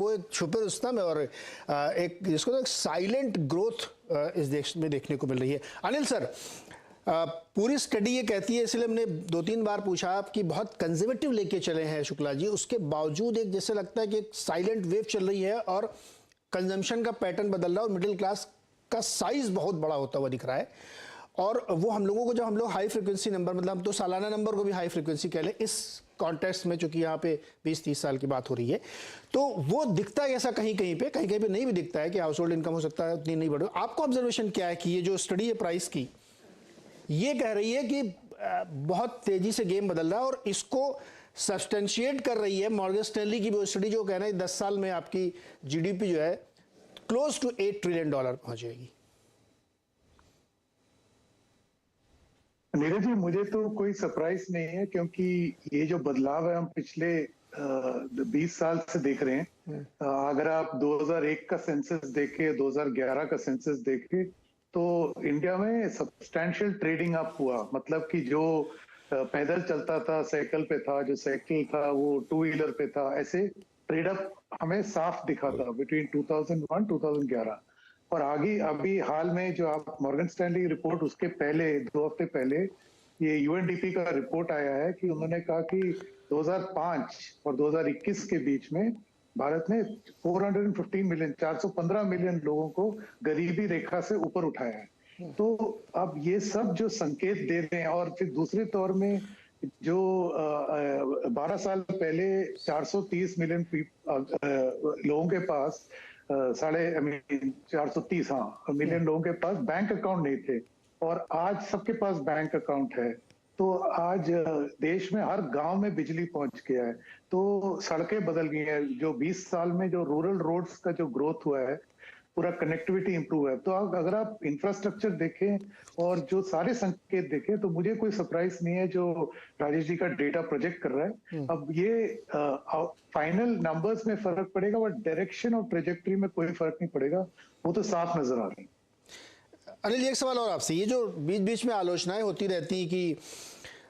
वो एक छुपे रुस्तम है और एक जिसको तो साइलेंट ग्रोथ इस देश में देखने को मिल रही है। अनिल सर, पूरी स्टडी ये कहती है, इसलिए हमने 2-3 बार पूछा कि बहुत कंजर्वेटिव लेके चले हैं शुक्ला जी, उसके बावजूद एक जैसे लगता है कि एक साइलेंट वेव चल रही है और कंजम्पशन का पैटर्न बदल रहा है और मिडिल क्लास का साइज बहुत बड़ा होता हुआ दिख रहा है। और वो हम लोगों को, जब हम लोग हाई फ्रिक्वेंसी नंबर, मतलब हम तो सालाना नंबर को भी हाई फ्रिक्वेंसी कह लें इस कॉन्टेक्स्ट में, चूंकि यहाँ पे 20-30 साल की बात हो रही है, तो वो दिखता है ऐसा कहीं कहीं पे नहीं भी दिखता है कि हाउस होल्ड इनकम हो सकता है उतनी नहीं बढ़े। आपको ऑब्जर्वेशन क्या है कि ये जो स्टडी है प्राइस की, ये कह रही है कि बहुत तेजी से गेम बदल रहा है और इसको सब्सटेंशिएट कर रही है मॉर्गन स्टैनली की वो स्टडी जो कह रहा है 10 साल में आपकी जीडीपी जो है क्लोज टू $8 ट्रिलियन पहुंचेगी। नीरज जी, मुझे तो कोई सरप्राइज नहीं है, क्योंकि ये जो बदलाव है हम पिछले 20 साल से देख रहे हैं। अगर आप 2001 का सेंसस देखें, 2011 का सेंसस देखें, तो इंडिया में सब्सटैंशियल ट्रेडिंग अप हुआ। मतलब कि जो पैदल चलता था साइकिल पे था, जो साइकिल था वो 2 व्हीलर पे था, ऐसे ट्रेड अप हमें साफ दिखा था बिटवीन 2001-2011। और आगे अभी हाल में जो आप मॉर्गन स्टैनली रिपोर्ट, उसके पहले 2 हफ्ते पहले ये यूएनडीपी का रिपोर्ट आया है कि उन्होंने कहा कि 2005 और 2021 के बीच में भारत ने 415 मिलियन लोगों को गरीबी रेखा से ऊपर उठाया है। तो अब ये सब जो संकेत दे रहे हैं, और फिर दूसरे तौर में जो 12 साल पहले 430 मिलियन लोगों के पास 430 मिलियन लोगों के पास बैंक अकाउंट नहीं थे, और आज सबके पास बैंक अकाउंट है। तो आज देश में हर गांव में बिजली पहुंच गया है, तो सड़कें बदल गई हैं। जो 20 साल में जो रूरल रोड्स का जो ग्रोथ हुआ है, पूरा कनेक्टिविटी इंप्रूव है। तो अगर आप इंफ्रास्ट्रक्चर देखें और जो सारे संकेत देखें, तो मुझे कोई सरप्राइज नहीं है जो राजेश जी का डेटा प्रोजेक्ट कर रहा है। अब ये फाइनल नंबर्स में फर्क पड़ेगा, बट डायरेक्शन और ट्रेजेक्टरी में कोई फर्क नहीं पड़ेगा, वो तो साफ नजर आ रही है। अनिल, एक सवाल और आपसे, ये जो बीच बीच में आलोचनाएं होती रहती कि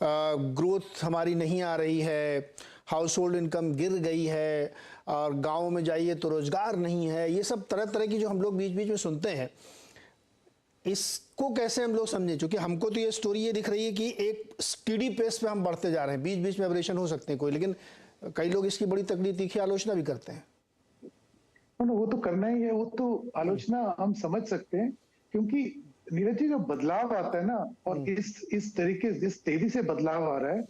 ग्रोथ हमारी नहीं आ रही है, हाउस होल्ड इनकम गिर गई है, और गाँव में जाइए तो रोजगार नहीं है, ये सब तरह तरह की जो हम लोग बीच बीच में सुनते हैं, इसको कैसे हम लोग समझें? क्योंकि हमको तो ये स्टोरी ये दिख रही है कि एक स्टीडी पेस पे हम बढ़ते जा रहे हैं, बीच बीच में एवरेशन हो सकते हैं कोई, लेकिन कई लोग इसकी बड़ी तकड़ी तीखी आलोचना भी करते हैं। वो तो करना ही है, वो तो आलोचना हम समझ सकते हैं, क्योंकि नीरज जी, जो बदलाव आता है ना, और इस तरीके, जिस तेजी से बदलाव आ रहा है,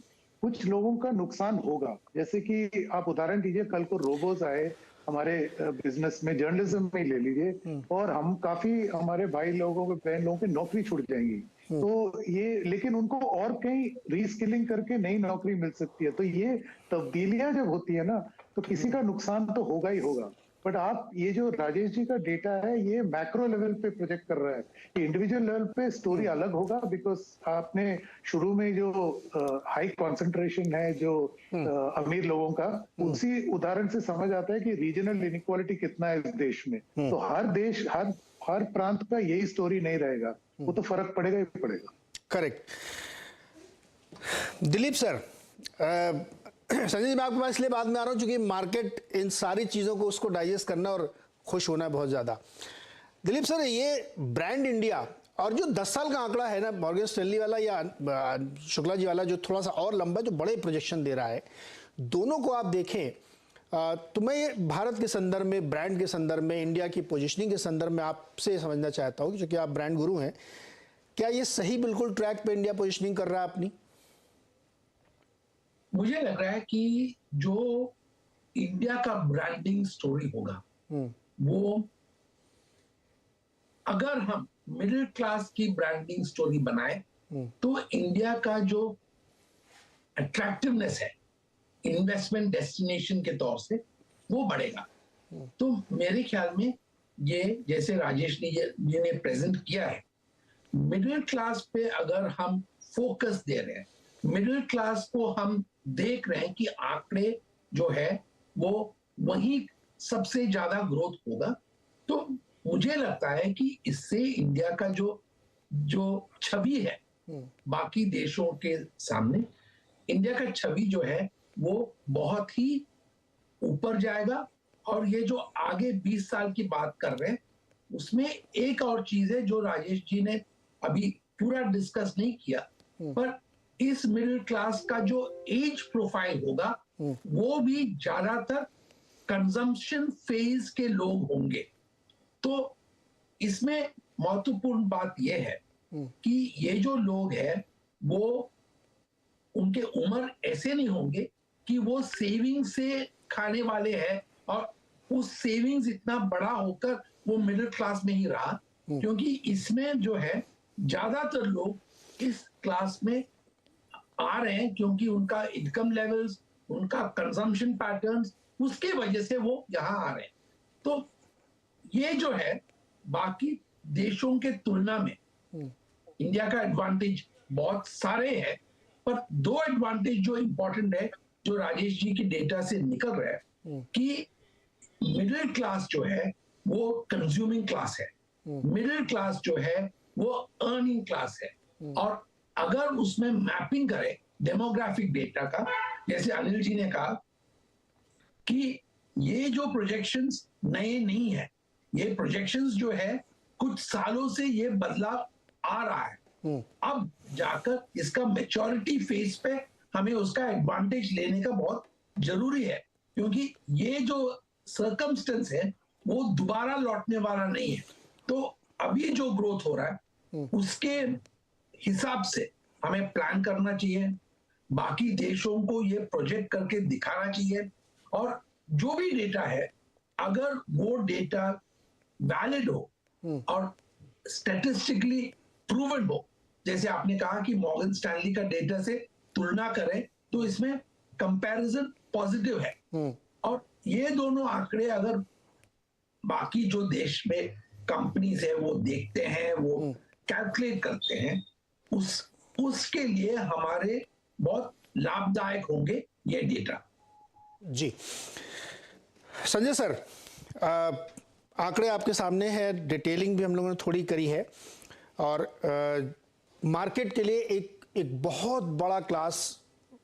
कुछ लोगों का नुकसान होगा। जैसे कि आप उदाहरण दीजिए, कल को रोबोज आए हमारे बिजनेस में, जर्नलिज्म में ले लीजिए, और हम काफी हमारे भाई लोगों के, बहन लोगों की नौकरी छूट जाएंगी। तो ये, लेकिन उनको और कहीं रीस्किलिंग करके नई नौकरी मिल सकती है। तो ये तब्दीलियां जब होती है ना, तो किसी का नुकसान तो होगा ही होगा। बट आप ये जो राजेश जी का डेटा है, ये मैक्रो लेवल पे प्रोजेक्ट कर रहा है, कि इंडिविजुअल लेवल पे स्टोरी अलग होगा, बिकॉज आपने शुरू में जो हाई कंसंट्रेशन है जो अमीर लोगों का, उसी उदाहरण से समझ आता है कि रीजनल इनइक्वालिटी कितना है इस देश में। तो हर देश, हर प्रांत का यही स्टोरी नहीं रहेगा, वो तो फर्क पड़ेगा ही पड़ेगा। करेक्ट। दिलीप सर, संजय जी, मैं आपके पास इसलिए बाद में आ रहा हूं क्योंकि मार्केट इन सारी चीजों को उसको डाइजेस्ट करना और खुश होना है बहुत ज्यादा। दिलीप सर, ये ब्रांड इंडिया और जो 10 साल का आंकड़ा है ना मॉर्गन स्टैनली वाला या शुक्ला जी वाला, जो थोड़ा सा और लंबा, जो बड़े प्रोजेक्शन दे रहा है, दोनों को आप देखें तो मैं ये भारत के संदर्भ में, ब्रांड के संदर्भ में, इंडिया की पोजिशनिंग के संदर्भ में आपसे समझना चाहता हूँ, क्योंकि आप ब्रांड गुरु हैं, क्या ये सही बिल्कुल ट्रैक पे इंडिया पोजिशनिंग कर रहा है अपनी? मुझे लग रहा है कि जो इंडिया का ब्रांडिंग स्टोरी होगा, वो अगर हम मिडिल क्लास की ब्रांडिंग स्टोरी बनाए, तो इंडिया का जो अट्रैक्टिवनेस है इन्वेस्टमेंट डेस्टिनेशन के तौर से, वो बढ़ेगा। तो मेरे ख्याल में ये, जैसे राजेश जी ने प्रेजेंट किया है, मिडिल क्लास पे अगर हम फोकस दे रहे हैं, मिडिल क्लास को हम देख रहे हैं कि आंकड़े जो है वो वहीं सबसे ज्यादा ग्रोथ होगा, तो मुझे लगता है कि इससे इंडिया का जो छवि है बाकी देशों के सामने, इंडिया का छवि जो है वो बहुत ही ऊपर जाएगा और ये जो आगे 20 साल की बात कर रहे हैं, उसमें एक और चीज है जो राजेश जी ने अभी पूरा डिस्कस नहीं किया, पर इस मिडिल क्लास का जो एज प्रोफाइल होगा वो भी ज्यादातर कंजम्पशन फेज के लोग होंगे। तो इसमें महत्वपूर्ण बात यह है कि ये जो लोग हैं वो उनके उम्र ऐसे नहीं होंगे कि वो सेविंग से खाने वाले हैं और उस सेविंग्स इतना बड़ा होकर वो मिडिल क्लास में ही रहा, क्योंकि इसमें जो है ज्यादातर लोग इस क्लास में आ रहे हैं क्योंकि उनका इनकम लेवल्स, उनका कंजम्पशन पैटर्न्स, उसके वजह से वो यहाँ आ रहे हैं। तो ये जो है बाकी देशों के तुलना में इंडिया का एडवांटेज बहुत सारे हैं, पर दो एडवांटेज जो इंपॉर्टेंट है जो राजेश जी के डेटा से निकल रहा है कि मिडिल क्लास जो है वो कंज्यूमिंग क्लास है, मिडिल क्लास जो है वो अर्निंग क्लास है। और अगर उसमें मैपिंग करें डेमोग्राफिक डेटा का, जैसे अनिल जी ने कहा कि ये जो प्रोजेक्शंस नए नहीं है, ये प्रोजेक्शंस जो है कुछ सालों से ये बदलाव आ रहा है। अब जाकर इसका मैच्योरिटी फेज पे हमें उसका एडवांटेज लेने का बहुत जरूरी है, क्योंकि ये जो सर्कमस्टेंस है वो दोबारा लौटने वाला नहीं है। तो अभी जो ग्रोथ हो रहा है उसके हिसाब से हमें प्लान करना चाहिए, बाकी देशों को ये प्रोजेक्ट करके दिखाना चाहिए, और जो भी डेटा है अगर वो डेटा वैलिड हो और स्टैटिस्टिकली प्रूवन हो, जैसे आपने कहा कि मॉर्गन स्टैनली का डेटा से तुलना करें तो इसमें कंपैरिजन पॉजिटिव है। और ये दोनों आंकड़े अगर बाकी जो देश में कंपनीज है वो देखते हैं, वो कैलकुलेट करते हैं, उसके लिए हमारे बहुत लाभदायक होंगे ये डेटा। जी संजय सर, आंकड़े आपके सामने है, डिटेलिंग भी हम लोगों ने थोड़ी करी है, और मार्केट के लिए एक बहुत बड़ा क्लास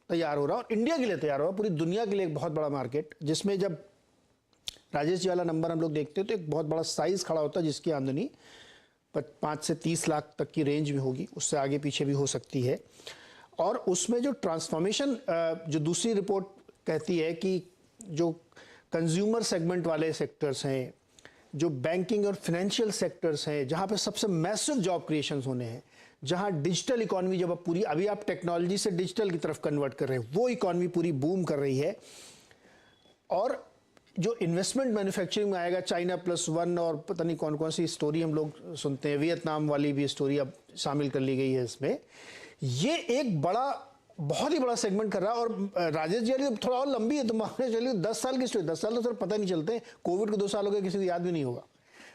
तैयार हो रहा है, और इंडिया के लिए तैयार हो रहा है, पूरी दुनिया के लिए एक बहुत बड़ा मार्केट, जिसमें जब राजेश जी वाला नंबर हम लोग देखते हैं तो एक बहुत बड़ा साइज खड़ा होता है जिसकी आमदनी 5 से 30 लाख तक की रेंज में होगी, उससे आगे पीछे भी हो सकती है। और उसमें जो ट्रांसफॉर्मेशन, जो दूसरी रिपोर्ट कहती है कि जो कंज्यूमर सेगमेंट वाले सेक्टर्स हैं, जो बैंकिंग और फाइनेंशियल सेक्टर्स हैं, जहाँ पे सबसे मैसिव जॉब क्रिएशंस होने हैं, जहाँ डिजिटल इकोनॉमी जब आप पूरी, अभी आप टेक्नोलॉजी से डिजिटल की तरफ कन्वर्ट कर रहे हैं, वो इकोनॉमी पूरी बूम कर रही है। और जो इन्वेस्टमेंट मैन्युफैक्चरिंग में आएगा, चाइना +1 और पता नहीं कौन कौन सी स्टोरी हम लोग सुनते हैं, वियतनाम वाली भी स्टोरी अब शामिल कर ली गई है इसमें। ये एक बड़ा, बहुत ही बड़ा सेगमेंट कर रहा है। और राजेश जी थोड़ा और लंबी है, तो मान चलिए 10 साल की स्टोरी, 10 साल तो सर पता नहीं चलते, कोविड को 2 साल हो गए, किसी को याद भी नहीं होगा।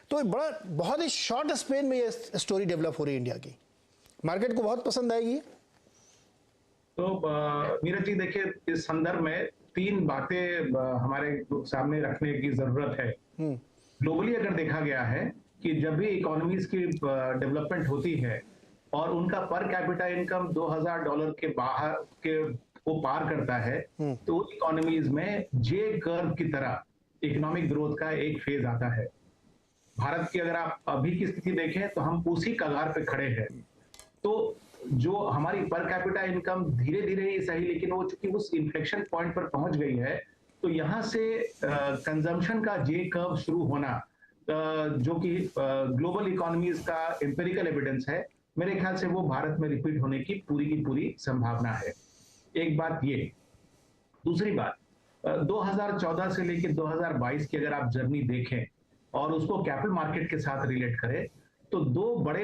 तो बड़ा, बहुत ही शॉर्ट स्पेन में ये स्टोरी डेवलप हो रही है इंडिया की, मार्केट को बहुत पसंद आएगी। तो नीरज जी देखिए, इस संदर्भ में 3 बातें हमारे सामने रखने की जरूरत है। ग्लोबली अगर देखा गया है कि जब भी इकोनॉमीज की डेवलपमेंट होती है और उनका पर कैपिटा इनकम $2000 के बाहर के वो पार करता है, तो इकोनॉमीज में जे कर्व की तरह इकोनॉमिक ग्रोथ का एक फेज आता है। भारत की अगर आप अभी की स्थिति देखें तो हम उसी कगार पे खड़े हैं। तो जो हमारी पर कैपिटा इनकम धीरे धीरे ही सही, लेकिन वो चूंकि उस इन्फ्लेक्शन पॉइंट पर पहुंच गई है, तो यहां से कंजम्पशन का जे कर्व शुरू होना, जो कि ग्लोबल इकोनॉमीज का एम्पिरिकल एविडेंस है, मेरे ख्याल से वो भारत में रिपीट होने की पूरी संभावना है। एक बात ये। दूसरी बात, 2014 से लेकर 2022 की अगर आप जर्नी देखें और उसको कैपिटल मार्केट के साथ रिलेट करें, तो 2 बड़े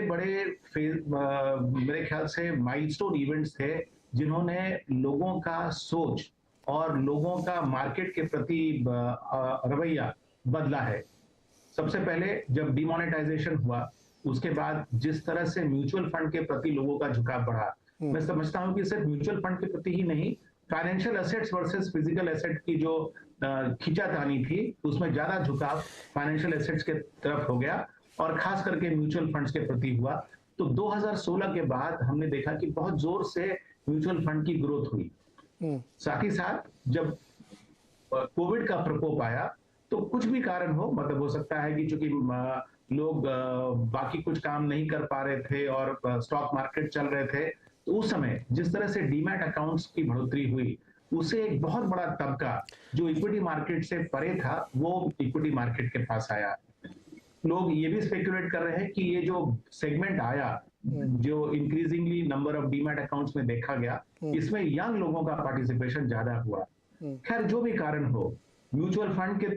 मेरे ख्याल से माइलस्टोन इवेंट्स थे जिन्होंने लोगों का सोच और लोगों का मार्केट के प्रति रवैया बदला है। सबसे पहले जब डिमोनेटाइजेशन हुआ, उसके बाद जिस तरह से म्यूचुअल फंड के प्रति लोगों का झुकाव बढ़ा, मैं समझता हूं कि सिर्फ म्यूचुअल फंड के प्रति ही नहीं, financial assets versus physical asset की जो खींचातानी थी, उसमें ज्यादा झुकाव फाइनेंशियल एसेट्स के तरफ हो गया और खास करके म्यूचुअल फंड्स के प्रति हुआ। तो 2016 के बाद हमने देखा कि बहुत जोर से म्यूचुअल फंड की ग्रोथ हुई। साथ ही साथ जब कोविड का प्रकोप आया तो कुछ भी कारण हो, मतलब हो सकता है कि चूंकि लोग बाकी कुछ काम नहीं कर पा रहे थे और स्टॉक मार्केट चल रहे थे, तो उस समय जिस तरह से डीमैट अकाउंट्स की बढ़ोतरी हुई, उससे एक बहुत बड़ा तबका जो इक्विटी मार्केट से परे था वो इक्विटी मार्केट के पास आया। लोग ये भी स्पेकुलेट कर रहे हैं कि ये जो सेगमेंट आया, जो increasingly number of demat accounts में देखा गया, इसमें यंग लोगों का पार्टिसिपेशन ज्यादा हुआ। खैर जो भी कारण हो, म्यूचुअल फंड के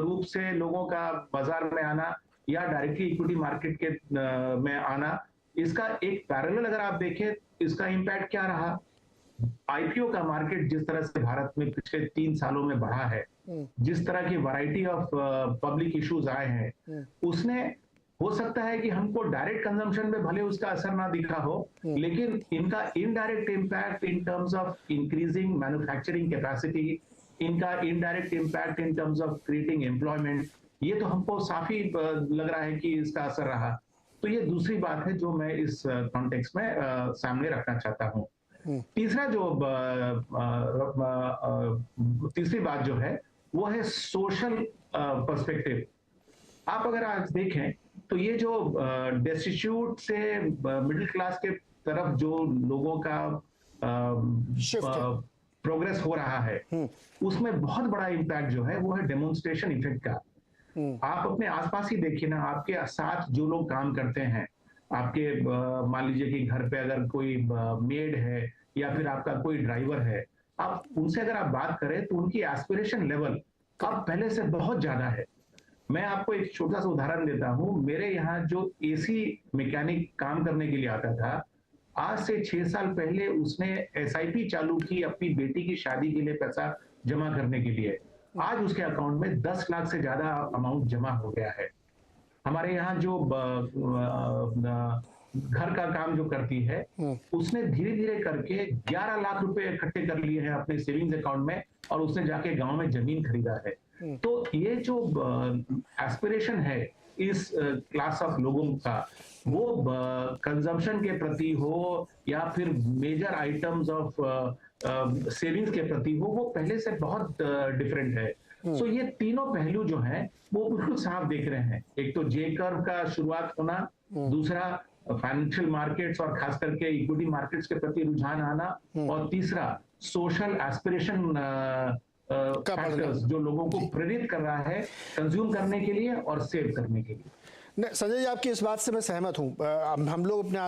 रूप से लोगों का बाजार में आना या डायरेक्टली इक्विटी मार्केट के में आना, इसका एक पैरेलल अगर आप देखें, इसका इम्पैक्ट क्या रहा? आईपीओ का मार्केट जिस तरह से भारत में पिछले 3 सालों में बढ़ा है, जिस तरह की वैरायटी ऑफ पब्लिक इश्यूज आए हैं, उसने हो सकता है कि हमको डायरेक्ट कंजम्पशन में भले उसका असर ना दिखा हो, लेकिन इनका indirect impact in terms of increasing manufacturing capacity, इनका indirect impact in terms of creating employment, ये तो हमको साफी लग रहा है कि इसका असर रहा। तो ये दूसरी बात है जो मैं इस कॉन्टेक्स्ट में सामने रखना चाहता हूँ। तीसरा जो तीसरी बात जो है वो है सोशल पर्सपेक्टिव। आप अगर आज देखें तो ये जो डेस्टिट्यूट से मिडिल क्लास के तरफ जो लोगों का प्रोग्रेस हो रहा है, उसमें बहुत बड़ा इम्पैक्ट जो है वो है डेमोन्स्ट्रेशन इफेक्ट का। आप अपने आसपास ही देखिए ना, आपके साथ जो लोग काम करते हैं, आपके मान लीजिए कि घर पे अगर कोई मेड है या फिर आपका कोई ड्राइवर है, आप उनसे अगर आप बात करें तो उनकी एस्पिरेशन लेवल अब पहले से बहुत ज्यादा है। मैं आपको एक छोटा सा उदाहरण देता हूं। मेरे यहाँ जो एसी मैकेनिक काम करने के लिए आता था, आज से 6 साल पहले उसने एसआईपी चालू की अपनी बेटी की शादी के लिए पैसा जमा करने के लिए। आज उसके अकाउंट में 10 लाख से ज्यादा अमाउंट जमा हो गया है। हमारे यहाँ जो घर का काम जो करती है, उसने धीरे धीरे करके 11 लाख रुपए इकट्ठे कर लिए हैं अपने सेविंग्स अकाउंट में और उसने जाके गांव में जमीन खरीदा है। तो ये जो एस्पिरेशन है इस क्लास ऑफ लोगों का, वो कंजम्पशन के प्रति हो या फिर मेजर आइटम्स ऑफ सेविंग्स के प्रति हो, वो पहले से बहुत डिफरेंट है। सो ये तीनों पहलू जो हैं वो बिल्कुल साफ देख रहे हैं। एक तो जे कर्व का शुरुआत होना, दूसरा फाइनेंशियल मार्केट्स और खास करके इक्विटी मार्केट्स के प्रति रुझान आना, और तीसरा सोशल एस्पिरेशन फैक्टर्स जो लोगों को प्रेरित कर रहा है कंज्यूम करने के लिए और सेव करने के लिए। संजय जी, आपकी इस बात से मैं सहमत हूं। हम लोग अपने